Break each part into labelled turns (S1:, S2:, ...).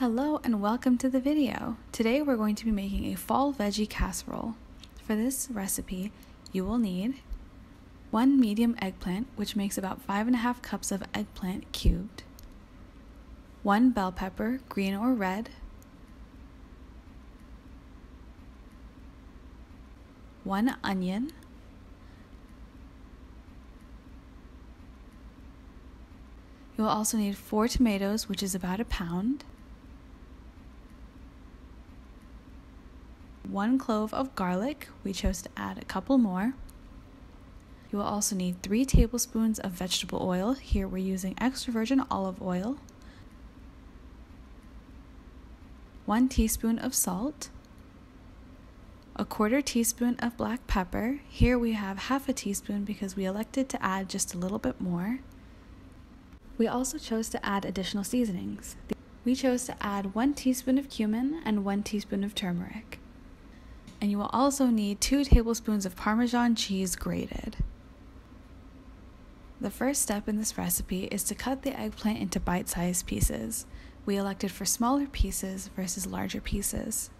S1: Hello and welcome to the video. Today we're going to be making a fall veggie casserole. For this recipe, you will need 1 medium eggplant, which makes about 5.5 cups of eggplant cubed, 1 bell pepper, green or red, 1 onion, you will also need 4 tomatoes, which is about a pound, 1 clove of garlic. We chose to add a couple more. You will also need 3 tablespoons of vegetable oil. Here we're using extra virgin olive oil, 1 teaspoon of salt, a 1/4 teaspoon of black pepper. Here we have 1/2 teaspoon because we elected to add just a little bit more. We also chose to add additional seasonings. We chose to add 1 teaspoon of cumin and 1 teaspoon of turmeric. And you will also need 2 tablespoons of Parmesan cheese grated. The first step in this recipe is to cut the eggplant into bite-sized pieces. We elected for smaller pieces versus larger pieces.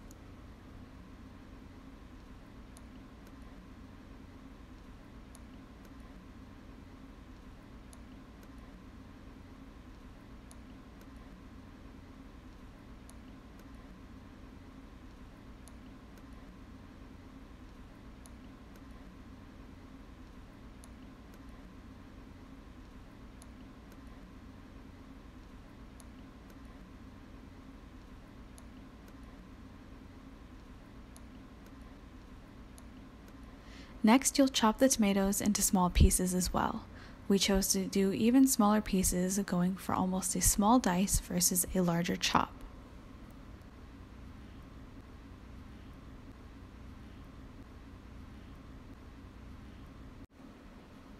S1: Next, you'll chop the tomatoes into small pieces as well. We chose to do even smaller pieces, going for almost a small dice versus a larger chop.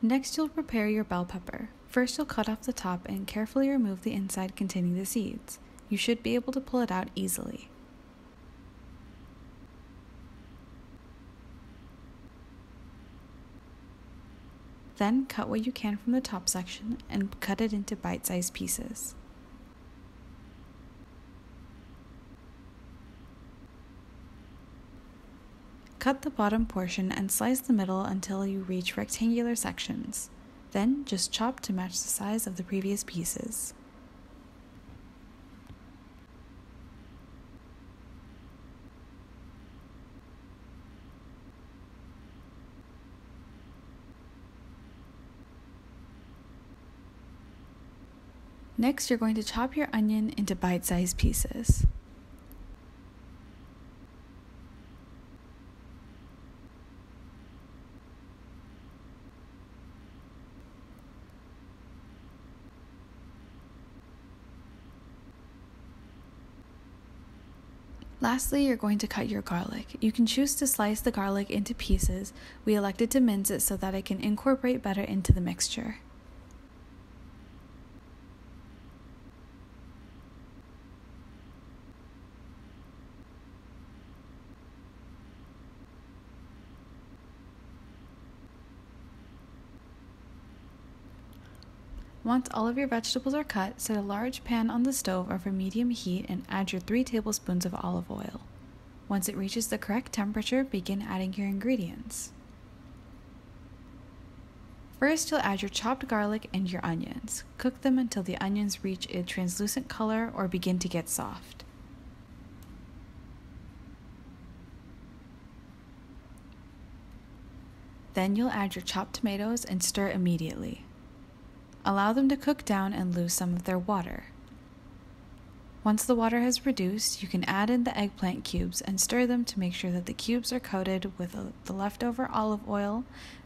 S1: Next, you'll prepare your bell pepper. First, you'll cut off the top and carefully remove the inside containing the seeds. You should be able to pull it out easily. Then cut what you can from the top section and cut it into bite-sized pieces. Cut the bottom portion and slice the middle until you reach rectangular sections. Then just chop to match the size of the previous pieces. Next, you're going to chop your onion into bite-sized pieces. Lastly, you're going to cut your garlic. You can choose to slice the garlic into pieces. We elected to mince it so that it can incorporate better into the mixture. Once all of your vegetables are cut, set a large pan on the stove over medium heat and add your 3 tablespoons of olive oil. Once it reaches the correct temperature, begin adding your ingredients. First, you'll add your chopped garlic and your onions. Cook them until the onions reach a translucent color or begin to get soft. Then you'll add your chopped tomatoes and stir immediately. Allow them to cook down and lose some of their water. Once the water has reduced, you can add in the eggplant cubes and stir them to make sure that the cubes are coated with the leftover olive oil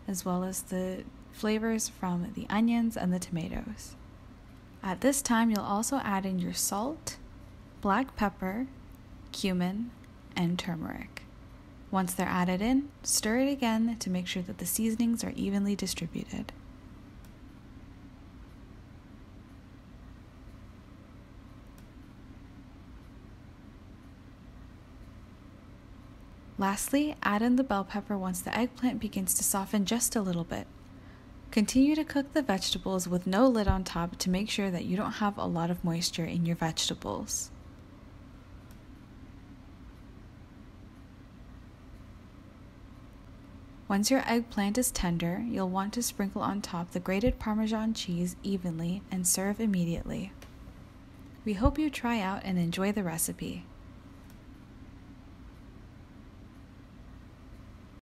S1: as well as the flavors from the onions and the tomatoes. At this time, you'll also add in your salt, black pepper, cumin, and turmeric. Once they're added in, stir it again to make sure that the seasonings are evenly distributed. Lastly, add in the bell pepper once the eggplant begins to soften just a little bit. Continue to cook the vegetables with no lid on top to make sure that you don't have a lot of moisture in your vegetables. Once your eggplant is tender, you'll want to sprinkle on top the grated Parmesan cheese evenly and serve immediately. We hope you try out and enjoy the recipe.